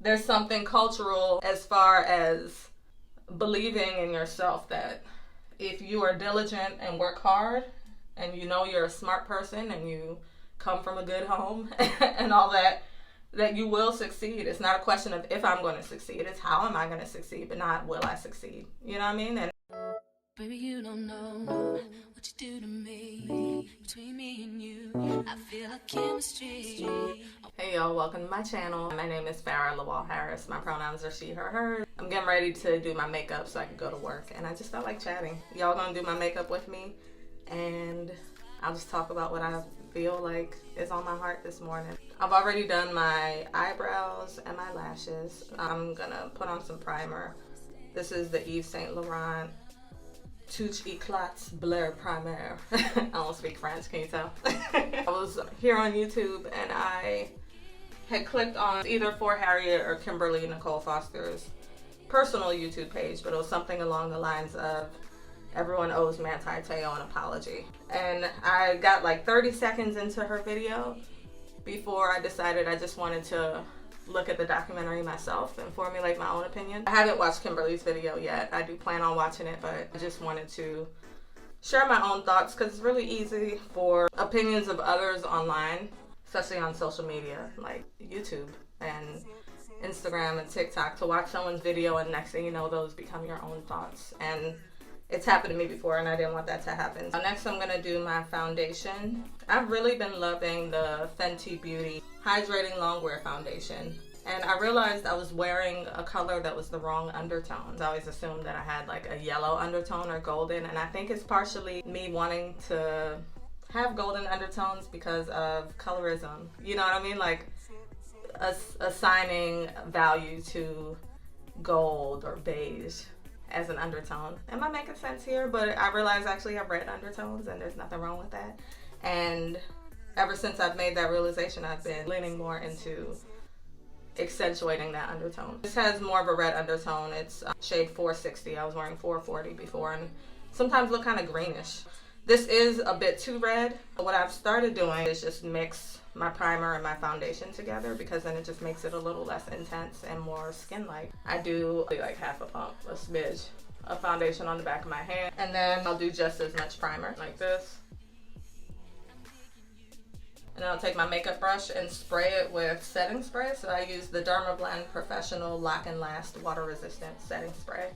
there's something cultural as far as believing in yourself that if you are diligent and work hard and you know you're a smart person and you come from a good home and all that, that you will succeed. It's not a question of if I'm going to succeed, it's how am I going to succeed, but not will I succeed. You know what I mean? And baby, you don't know what you do to me. Between me and you, I feel a chemistry. Hey y'all, welcome to my channel. My name is Farrah Lawal Harris. My pronouns are she, her, her. I'm getting ready to do my makeup so I can go to work, and I just felt like chatting. Y'all gonna do my makeup with me, and I'll just talk about what I feel like is on my heart this morning. I've already done my eyebrows and my lashes. I'm gonna put on some primer. This is the Yves Saint Laurent Touche Eclats Blur Primer. I don't speak French, can you tell? I was here on YouTube and I had clicked on either for Harriet or Kimberly Nicole Foster's personal YouTube page, but it was something along the lines of everyone owes Manti an apology. And I got like 30 seconds into her video before I decided I just wanted to look at the documentary myself and formulate my own opinion. I haven't watched Kimberly's video yet. I do plan on watching it, but I just wanted to share my own thoughts because it's really easy for opinions of others online, especially on social media like YouTube and Instagram and TikTok, to watch someone's video and next thing you know, those become your own thoughts. And it's happened to me before and I didn't want that to happen. Next I'm gonna do my foundation. I've really been loving the Fenty Beauty Hydrating Longwear Foundation. And I realized I was wearing a color that was the wrong undertone. I always assumed that I had like a yellow undertone or golden, and I think it's partially me wanting to have golden undertones because of colorism. You know what I mean? Like assigning value to gold or beige as an undertone. Am I making sense here? But I realize I actually have red undertones and there's nothing wrong with that. And ever since I've made that realization, I've been leaning more into accentuating that undertone. This has more of a red undertone. It's shade 460. I was wearing 440 before and sometimes look kind of greenish. This is a bit too red. What I've started doing is just mix my primer and my foundation together because then it just makes it a little less intense and more skin-like. I do like half a pump, a smidge of foundation on the back of my hand, and then I'll do just as much primer like this. And then I'll take my makeup brush and spray it with setting spray. So I use the Dermablend Professional Lock and Last Water Resistant Setting Spray.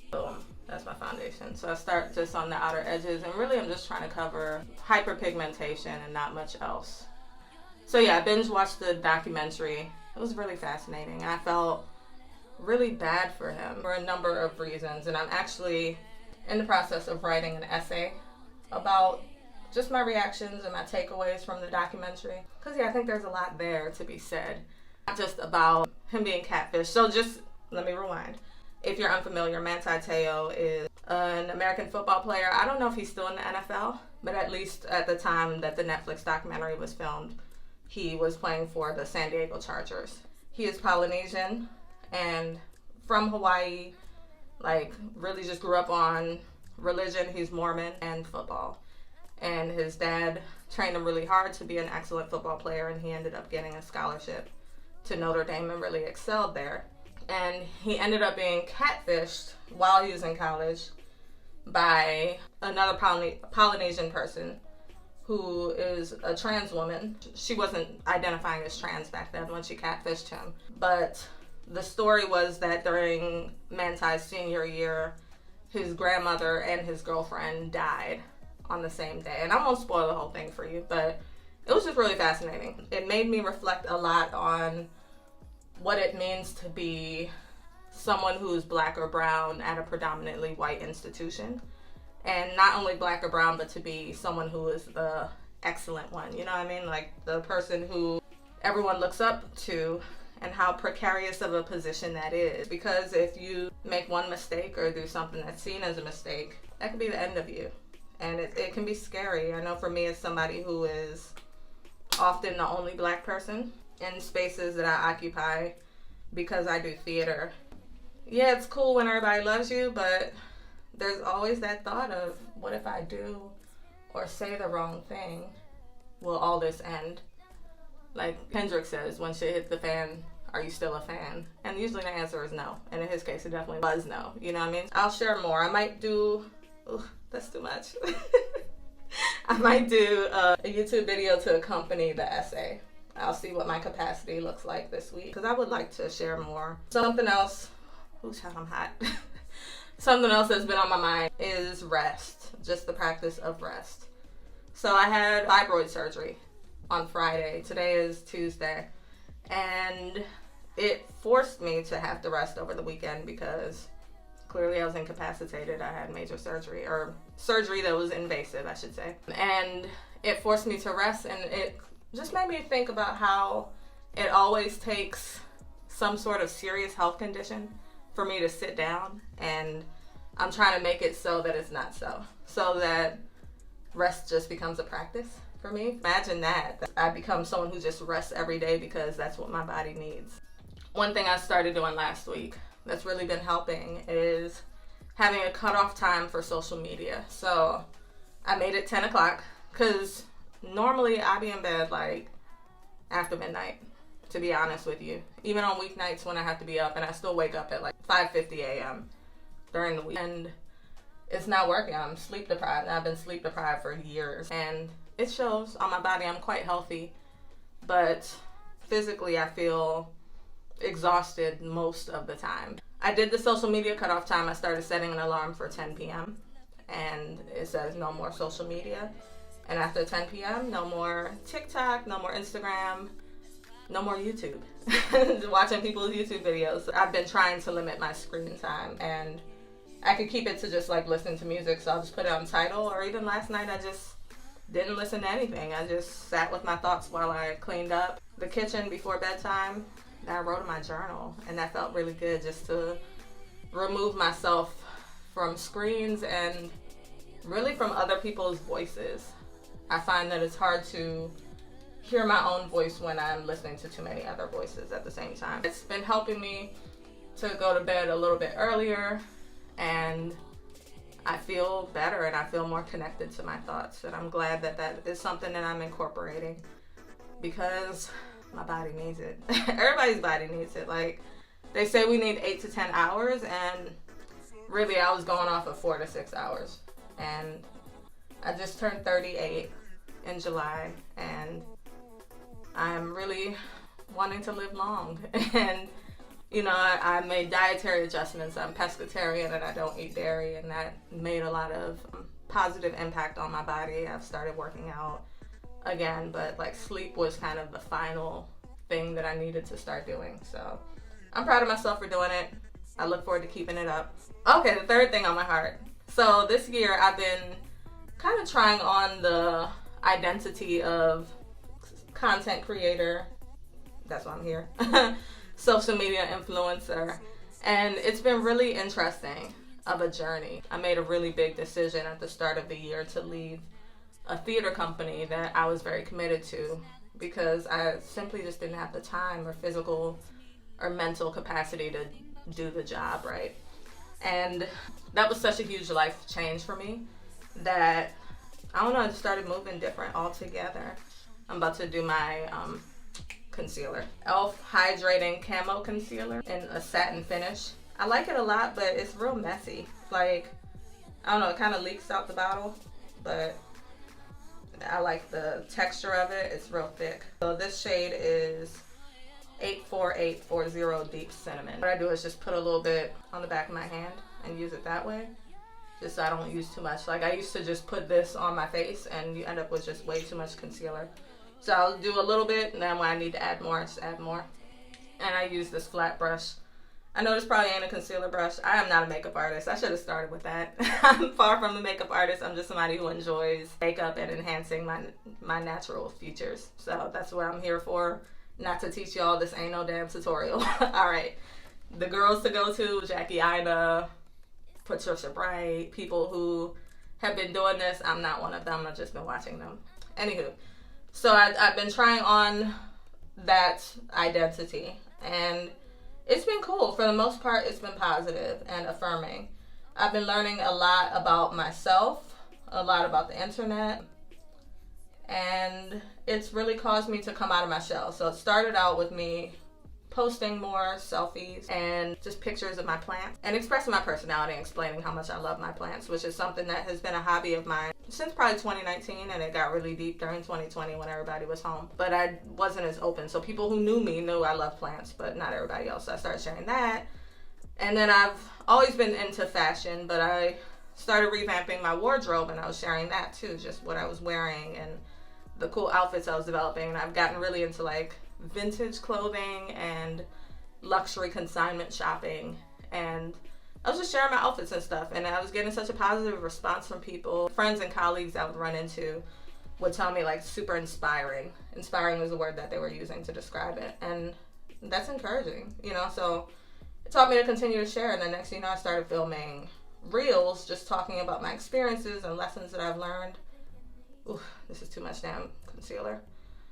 Boom, that's my foundation. So I start just on the outer edges and really I'm just trying to cover hyperpigmentation and not much else. So yeah, I binge watched the documentary. It was really fascinating. I felt really bad for him for a number of reasons. And I'm actually in the process of writing an essay about just my reactions and my takeaways from the documentary. Because yeah, I think there's a lot there to be said. Not just about him being catfished. So just let me rewind. If you're unfamiliar, Manti is an American football player. I don't know if he's still in the NFL, but at least at the time that the Netflix documentary was filmed, he was playing for the San Diego Chargers. He is Polynesian and from Hawaii, like really just grew up on religion. He's Mormon and football. And his dad trained him really hard to be an excellent football player, and he ended up getting a scholarship to Notre Dame and really excelled there. And he ended up being catfished while he was in college by another Polynesian person who is a trans woman. She wasn't identifying as trans back then when she catfished him. But the story was that during Manti's senior year, his grandmother and his girlfriend died on the same day. And I won't spoil the whole thing for you, but it was just really fascinating. It made me reflect a lot on what it means to be someone who's black or brown at a predominantly white institution. And not only black or brown, but to be someone who is the excellent one. You know what I mean? Like the person who everyone looks up to, and how precarious of a position that is. Because if you make one mistake or do something that's seen as a mistake, that could be the end of you. And it can be scary. I know for me as somebody who is often the only black person in spaces that I occupy because I do theater. Yeah, it's cool when everybody loves you, but there's always that thought of, what if I do or say the wrong thing? Will all this end? Like Kendrick says, when shit hits the fan, are you still a fan? And usually the answer is no. And in his case, it definitely was no. You know what I mean? I'll share more. I might do, that's too much. I might do a YouTube video to accompany the essay. I'll see what my capacity looks like this week, because I would like to share more. Something else, child, I'm hot. Something else that's been on my mind is rest, just the practice of rest. So I had fibroid surgery on Friday. Today is Tuesday. And it forced me to have to rest over the weekend because clearly I was incapacitated. I had major surgery, or surgery that was invasive, I should say. And it forced me to rest, and it just made me think about how it always takes some sort of serious health condition for me to sit down, and I'm trying to make it so that it's not so that rest just becomes a practice for me. Imagine that I become someone who just rests every day because that's what my body needs. One thing I started doing last week that's really been helping is having a cutoff time for social media. So I made it 10 o'clock because normally I be in bed like after midnight, to be honest with you. Even on weeknights when I have to be up, and I still wake up at like 5:50 a.m. during the week. And it's not working. I'm sleep deprived. I've been sleep deprived for years. And it shows on my body. I'm quite healthy. But physically I feel exhausted most of the time. I did the social media cutoff time. I started setting an alarm for 10 p.m. and it says no more social media. And after 10 p.m., no more TikTok, no more Instagram, no more YouTube. Watching people's YouTube videos. I've been trying to limit my screen time, and I could keep it to just like listening to music, so I'll just put it on Tidal. Or even last night I just didn't listen to anything. I just sat with my thoughts while I cleaned up the kitchen before bedtime. I wrote in my journal, and that felt really good, just to remove myself from screens and really from other people's voices. I find that it's hard to hear my own voice when I'm listening to too many other voices at the same time. It's been helping me to go to bed a little bit earlier, and I feel better and I feel more connected to my thoughts. And I'm glad that that is something that I'm incorporating, because my body needs it. Everybody's body needs it. Like, they say we need 8 to 10 hours, and really I was going off of 4 to 6 hours. And I just turned 38 in July, and I'm really wanting to live long. And you know, I made dietary adjustments. I'm pescatarian and I don't eat dairy, and that made a lot of positive impact on my body. I've started working out again, but like sleep was kind of the final thing that I needed to start doing. So I'm proud of myself for doing it. I look forward to keeping it up. Okay, the third thing on my heart. So this year I've been kind of trying on the identity of content creator. That's why I'm here. Social media influencer. And it's been really interesting of a journey. I made a really big decision at the start of the year to leave a theater company that I was very committed to, because I simply just didn't have the time or physical or mental capacity to do the job right. And that was such a huge life change for me that, I don't know, I just started moving different altogether. I'm about to do my concealer. e.l.f. Hydrating Camo Concealer in a satin finish. I like it a lot, but it's real messy. Like, I don't know, it kind of leaks out the bottle, but I like the texture of it. It's real thick. So this shade is 84840 Deep Cinnamon. What I do is just put a little bit on the back of my hand and use it that way, just so I don't use too much. Like, I used to just put this on my face and you end up with just way too much concealer. So I'll do a little bit, and then when I need to add more, I just add more. And I use this flat brush. I know this probably ain't a concealer brush. I am not a makeup artist. I should have started with that. I'm far from a makeup artist. I'm just somebody who enjoys makeup and enhancing my natural features. So that's what I'm here for. Not to teach y'all. This ain't no damn tutorial. All right. The girls to go to, Jackie Ina, Patricia Bright, people who have been doing this. I'm not one of them. I've just been watching them. Anywho. So I've been trying on that identity, and it's been cool. For the most part, it's been positive and affirming. I've been learning a lot about myself, a lot about the internet, and it's really caused me to come out of my shell. So it started out with me posting more selfies and just pictures of my plants and expressing my personality and explaining how much I love my plants, which is something that has been a hobby of mine since probably 2019, and it got really deep during 2020 when everybody was home. But I wasn't as open. So people who knew me knew I love plants, but not everybody else. So I started sharing that. And then I've always been into fashion, but I started revamping my wardrobe, and I was sharing that too, just what I was wearing and the cool outfits I was developing. And I've gotten really into like vintage clothing and luxury consignment shopping, and I was just sharing my outfits and stuff, and I was getting such a positive response from people. Friends and colleagues I would run into would tell me like super inspiring. Inspiring was the word that they were using to describe it, and that's encouraging, you know. So it taught me to continue to share, and the next thing you know, I started filming reels just talking about my experiences and lessons that I've learned. Ooh, this is too much damn concealer.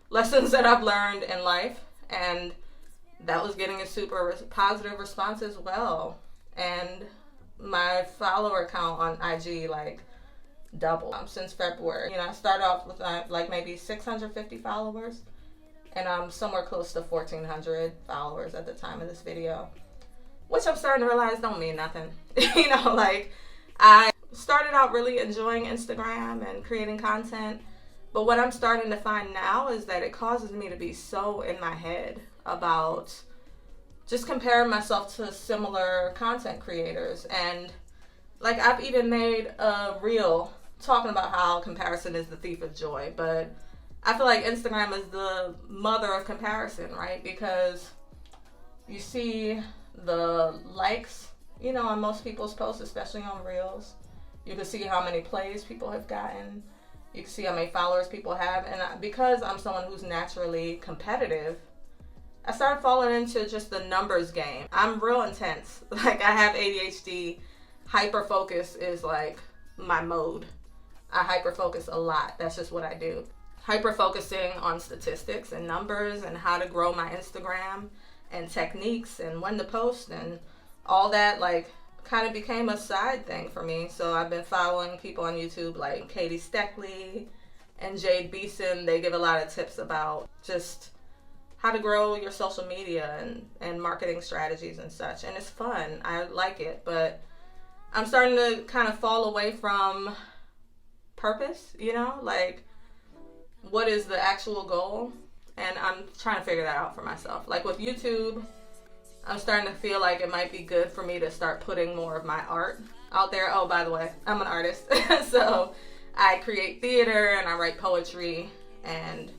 Lessons that I've learned in life, and that was getting a super positive response as well. And my follower count on IG like doubled since February. You know, I started off with like maybe 650 followers, and I'm somewhere close to 1,400 followers at the time of this video, which I'm starting to realize don't mean nothing. You know, like I started out really enjoying Instagram and creating content, but what I'm starting to find now is that it causes me to be so in my head about just comparing myself to similar content creators. And like I've even made a reel talking about how comparison is the thief of joy, but I feel like Instagram is the mother of comparison, right? Because you see the likes, you know, on most people's posts, especially on reels. You can see how many plays people have gotten. You can see how many followers people have. And because I'm someone who's naturally competitive, I started falling into just the numbers game. I'm real intense. Like I have ADHD. Hyper focus is like my mode. I hyper focus a lot. That's just what I do. Hyper focusing on statistics and numbers and how to grow my Instagram and techniques and when to post and all that, like, kind of became a side thing for me. So I've been following people on YouTube like Katie Steckley and Jade Beeson. They give a lot of tips about just how to grow your social media and marketing strategies and such. And it's fun. I like it. But I'm starting to kind of fall away from purpose, you know? Like, what is the actual goal? And I'm trying to figure that out for myself. Like with YouTube, I'm starting to feel like it might be good for me to start putting more of my art out there. Oh, by the way, I'm an artist. So I create theater and I write poetry, and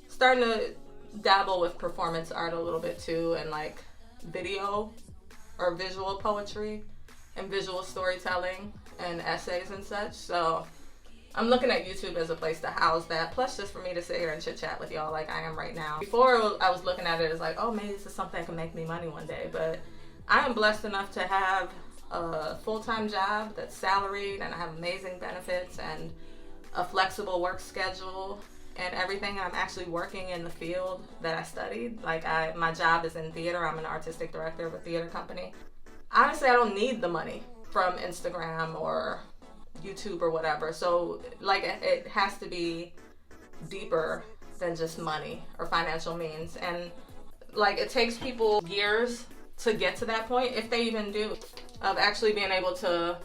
starting to dabble with performance art a little bit too, and like video or visual poetry and visual storytelling and essays and such. So I'm looking at YouTube as a place to house that, plus just for me to sit here and chit chat with y'all like I am right now. Before I was looking at it as like, oh, maybe this is something that can make me money one day, but I am blessed enough to have a full-time job that's salaried, and I have amazing benefits and a flexible work schedule and everything. I'm actually working in the field that I studied. Like my job is in theater. I'm an artistic director of a theater company. Honestly, I don't need the money from Instagram or YouTube or whatever. So like it has to be deeper than just money or financial means. And like it takes people years to get to that point, if they even do, of actually being able to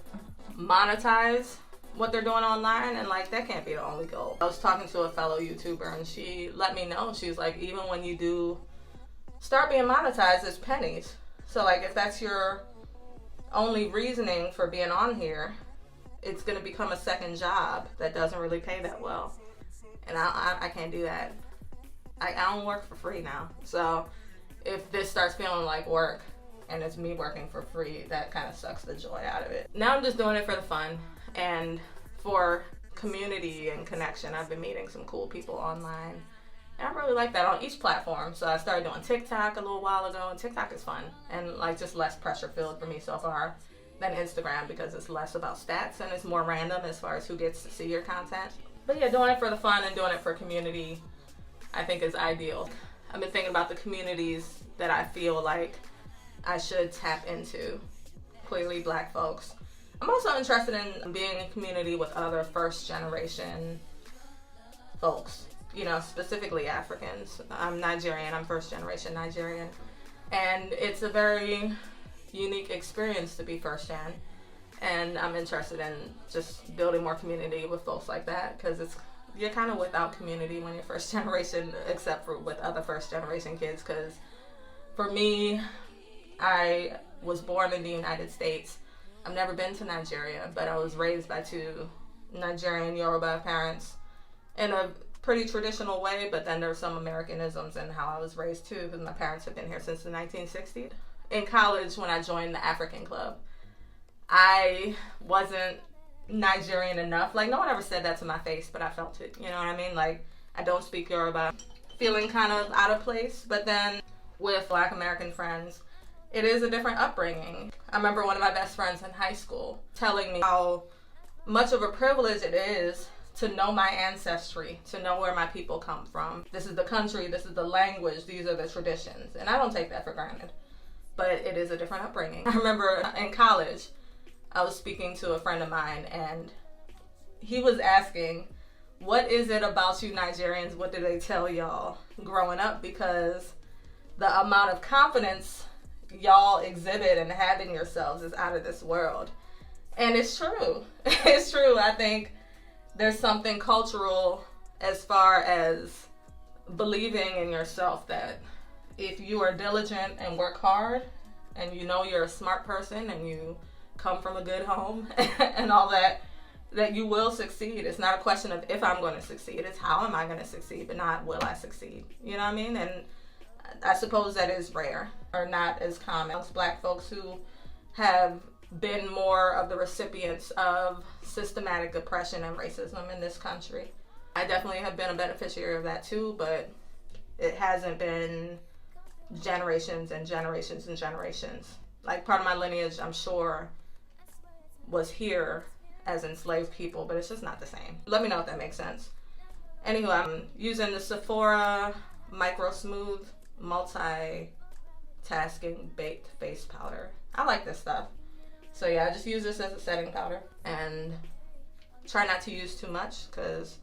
monetize what they're doing online. And like that can't be the only goal. I was talking to a fellow YouTuber and she let me know, she's like, even when you do start being monetized, it's pennies. So like if that's your only reasoning for being on here, it's going to become a second job that doesn't really pay that well. And I can't do that. I don't work for free now. So if this starts feeling like work and it's me working for free, that kind of sucks the joy out of it. Now I'm just doing it for the fun and for community and connection. I've been meeting some cool people online, and I really like that on each platform. So I started doing TikTok a little while ago, and TikTok is fun and like just less pressure filled for me so far than Instagram, because it's less about stats and it's more random as far as who gets to see your content. But yeah, doing it for the fun and doing it for community, I think is ideal. I've been thinking about the communities that I feel like I should tap into. Clearly Black folks. I'm also interested in being in community with other first generation folks. specifically Africans. I'm Nigerian, I'm first generation Nigerian. And it's a very unique experience to be first gen. And I'm interested in just building more community with folks like that, because you're kind of without community when you're first generation, except for with other first generation kids. Because for me, I was born in the United States. I've never been to Nigeria, but I was raised by two Nigerian Yoruba parents in a pretty traditional way, but then there's some Americanisms in how I was raised too, because my parents have been here since the 1960s. In college, when I joined the African Club, I wasn't Nigerian enough. Like, no one ever said that to my face, but I felt it. You know what I mean? Like, I don't speak Yoruba. Feeling kind of out of place. But then with Black American friends, it is a different upbringing. I remember one of my best friends in high school telling me how much of a privilege it is to know my ancestry, to know where my people come from. This is the country, this is the language, these are the traditions. And I don't take that for granted. But it is a different upbringing. I remember in college, I was speaking to a friend of mine, and he was asking, what is it about you Nigerians? What do they tell y'all growing up? Because the amount of confidence y'all exhibit and have in yourselves is out of this world. And it's true. It's true. I think there's something cultural as far as believing in yourself, that if you are diligent and work hard, and you know you're a smart person, and you come from a good home and all that, that you will succeed. It's not a question of if I'm going to succeed, it's how am I going to succeed, but not will I succeed. You know what I mean? And I suppose that is rare, or not as common. It's Black folks who have been more of the recipients of systematic oppression and racism in this country. I definitely have been a beneficiary of that too, but it hasn't been generations and generations and generations. Like, part of my lineage, I'm sure, was here as enslaved people, but it's just not the same. Let me know if that makes sense. Anywho, I'm using the Sephora Micro Smooth Multitasking Baked Face Powder. I like this stuff. So yeah, I just use this as a setting powder, and try not to use too much, because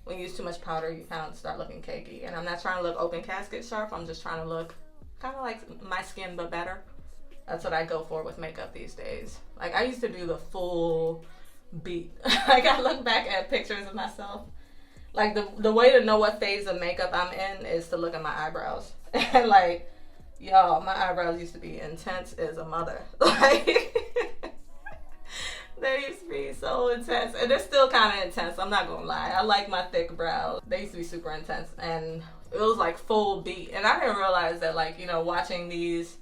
when you use too much powder, you kind of start looking cakey. And I'm not trying to look open casket sharp. I'm just trying to look kind of like my skin, but better. That's what I go for with makeup these days. Like, I used to do the full beat. Like, I look back at pictures of myself. Like, the way to know what phase of makeup I'm in is to look at my eyebrows. And like, y'all, my eyebrows used to be intense as a mother. Like, they used to be so intense, and they're still kind of intense, I'm not gonna lie. I like my thick brows. They used to be super intense, and it was like full beat. And I didn't realize that, like, watching these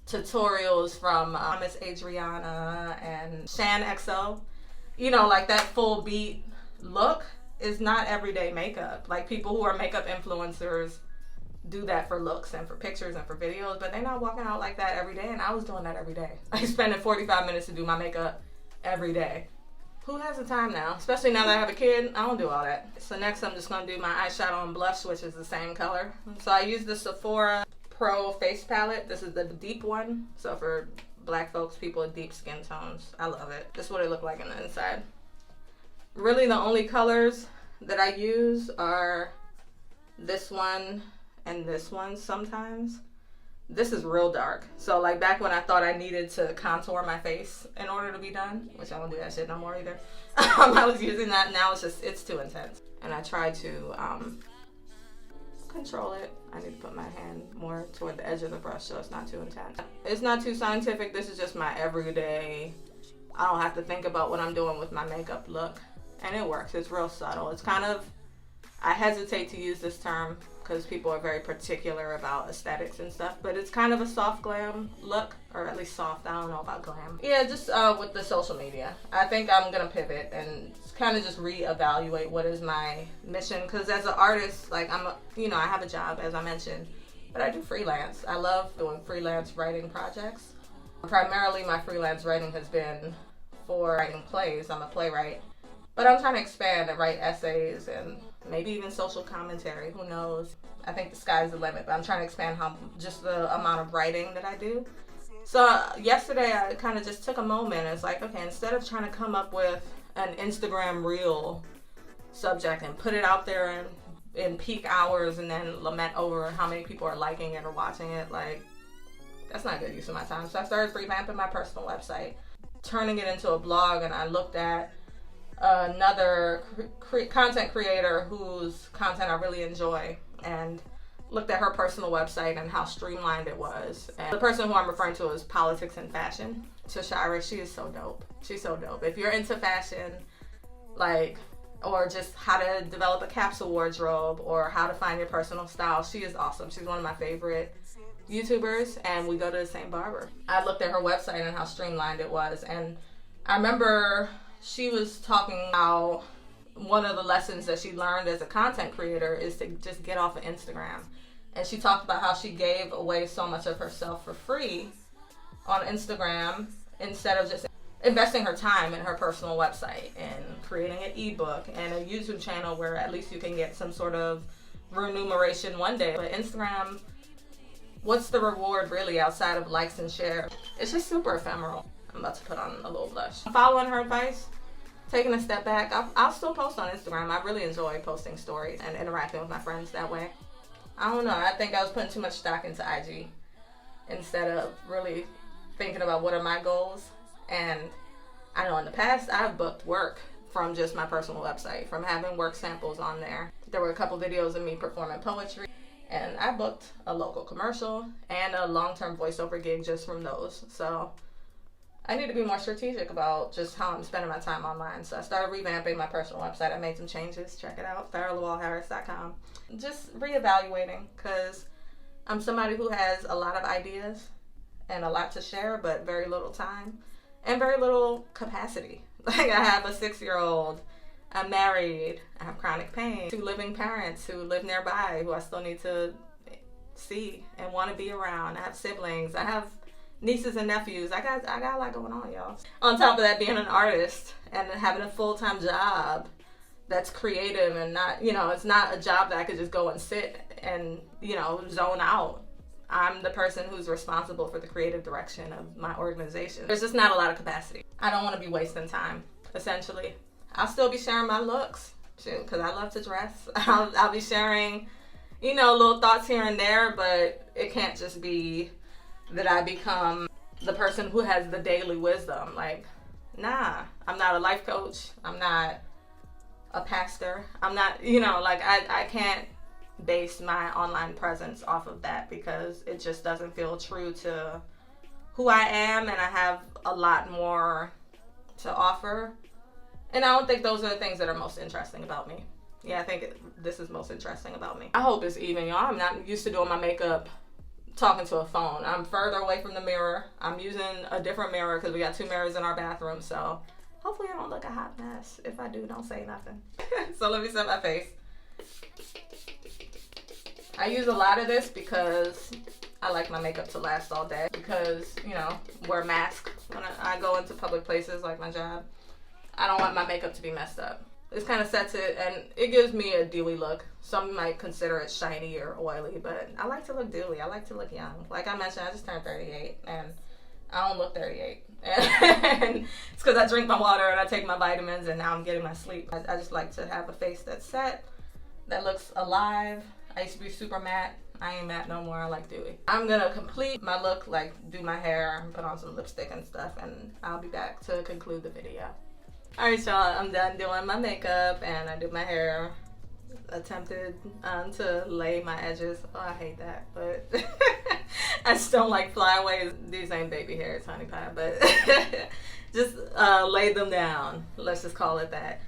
tutorials from Miss Adriana and Shan XO, like that full beat look is not everyday makeup. Like, people who are makeup influencers do that for looks and for pictures and for videos, but they're not walking out like that every day. And I was doing that every day. Like, spending 45 minutes to do my makeup every day. Who has the time now? Especially now that I have a kid, I don't do all that. So next I'm just gonna do my eyeshadow and blush, which is the same color. So I use the Sephora Pro Face Palette. This is the deep one. So for Black folks, people with deep skin tones, I love it. This is what it looked like on the inside. Really the only colors that I use are this one and this one sometimes. This is real dark. So like, back when I thought I needed to contour my face in order to be done, which I don't do that shit no more either. I was using that. Now it's too intense. And I try to control it. I need to put my hand more toward the edge of the brush so it's not too intense. It's not too scientific. This is just my everyday, I don't have to think about what I'm doing with my makeup look. And it works. It's real subtle. It's kind of, I hesitate to use this term because people are very particular about aesthetics and stuff, but it's kind of a soft glam look, or at least soft. I don't know about glam. Yeah, just with the social media. I think I'm gonna pivot and kind of just reevaluate what is my mission, because as an artist, like, I have a job, as I mentioned, but I do freelance. I love doing freelance writing projects. Primarily my freelance writing has been for writing plays. I'm a playwright. But I'm trying to expand and write essays and maybe even social commentary, who knows. I think the sky's the limit, but I'm trying to expand just the amount of writing that I do. So yesterday I kind of just took a moment. It's like, okay, instead of trying to come up with an Instagram reel subject and put it out there and in peak hours and then lament over how many people are liking it or watching it. Like, that's not good use of my time. So I started revamping my personal website, turning it into a blog, and I looked at another content creator whose content I really enjoy, and looked at her personal website and how streamlined it was. And the person who I'm referring to is Politics and Fashion. Tashira, she is so dope. She's so dope. If you're into fashion, like, or just how to develop a capsule wardrobe or how to find your personal style, she is awesome. She's one of my favorite YouTubers, and we go to the same barber. I looked at her website and how streamlined it was, and I remember she was talking how one of the lessons that she learned as a content creator is to just get off of Instagram. And she talked about how she gave away so much of herself for free on Instagram instead of just investing her time in her personal website and creating an ebook and a YouTube channel where at least you can get some sort of remuneration one day. But Instagram, what's the reward really outside of likes and shares? It's just super ephemeral. I'm about to put on a little blush. Following her advice, taking a step back, I'll still post on Instagram. I really enjoy posting stories and interacting with my friends that way. I don't know, I think I was putting too much stock into IG instead of really thinking about what are my goals. And I know in the past I've booked work from just my personal website, from having work samples on there. There were a couple videos of me performing poetry, and I booked a local commercial and a long-term voiceover gig just from those. So I need to be more strategic about just how I'm spending my time online. So I started revamping my personal website. I made some changes. Check it out, farrahLawalharris.com. Just reevaluating, because I'm somebody who has a lot of ideas and a lot to share, but very little time and very little capacity. Like, I have a 6-year-old, I'm married, I have chronic pain, 2 living parents who live nearby who I still need to see and want to be around. I have siblings, I have nieces and nephews. I got a lot going on, y'all. On top of that, being an artist and having a full-time job that's creative and not, it's not a job that I could just go and sit and, zone out. I'm the person who's responsible for the creative direction of my organization. There's just not a lot of capacity. I don't want to be wasting time, essentially. I'll still be sharing my looks, too, because I love to dress. I'll be sharing, little thoughts here and there, but it can't just be that I become the person who has the daily wisdom. Like, nah, I'm not a life coach. I'm not a pastor. I'm not, I can't base my online presence off of that, because it just doesn't feel true to who I am, and I have a lot more to offer. And I don't think those are the things that are most interesting about me. Yeah, I think this is most interesting about me. I hope it's even, y'all. I'm not used to doing my makeup talking to a phone. I'm further away from the mirror. I'm using a different mirror because we got 2 mirrors in our bathroom, so hopefully I don't look a hot mess. If I do, don't say nothing. So let me set my face. I use a lot of this because I like my makeup to last all day, because, wear a mask when I go into public places like my job. I don't want my makeup to be messed up. This kind of sets it, and it gives me a dewy look. Some might consider it shiny or oily, but I like to look dewy. I like to look young. Like I mentioned, I just turned 38, and I don't look 38. And it's because I drink my water and I take my vitamins, and now I'm getting my sleep. I just like to have a face that's set, that looks alive. I used to be super matte. I ain't matte no more. I like dewy. I'm gonna complete my look, like do my hair and put on some lipstick and stuff, and I'll be back to conclude the video. Alright, y'all, I'm done doing my makeup and I did my hair. Attempted to lay my edges. Oh, I hate that, but I just don't like flyaways. These ain't baby hairs, honey pie, but just lay them down. Let's just call it that.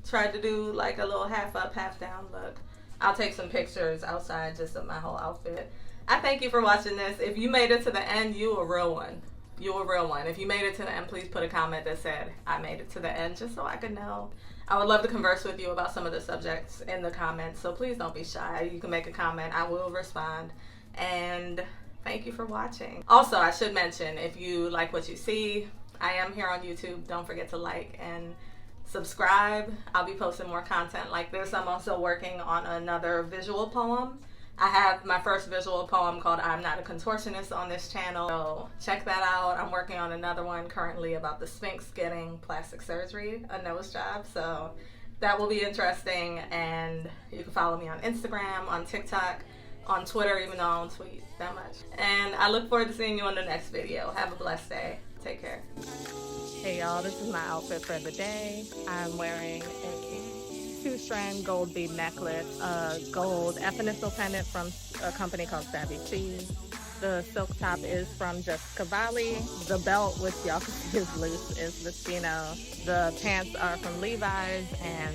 Tried to do like a little half up, half down look. I'll take some pictures outside just of my whole outfit. I thank you for watching this. If you made it to the end, you a real one. You're a real one. If you made it to the end, please put a comment that said, I made it to the end, just so I could know. I would love to converse with you about some of the subjects in the comments, so please don't be shy. You can make a comment. I will respond. And thank you for watching. Also, I should mention, if you like what you see, I am here on YouTube. Don't forget to like and subscribe. I'll be posting more content like this. I'm also working on another visual poem. I have my first visual poem called I'm Not a Contortionist on this channel, so check that out. I'm working on another one currently about the Sphinx getting plastic surgery, a nose job, so that will be interesting. And you can follow me on Instagram, on TikTok, on Twitter, even though I don't tweet that much. And I look forward to seeing you on the next video. Have a blessed day. Take care. Hey y'all, this is my outfit for the day. I'm wearing a 2-strand gold bead necklace, a gold epinethal pendant from a company called Savvy Cheese. The silk top is from Cavalli. The belt, which y'all can see is loose, is Moschino. The pants are from Levi's, and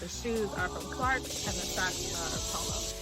the shoes are from Clark's, and the socks are Polo.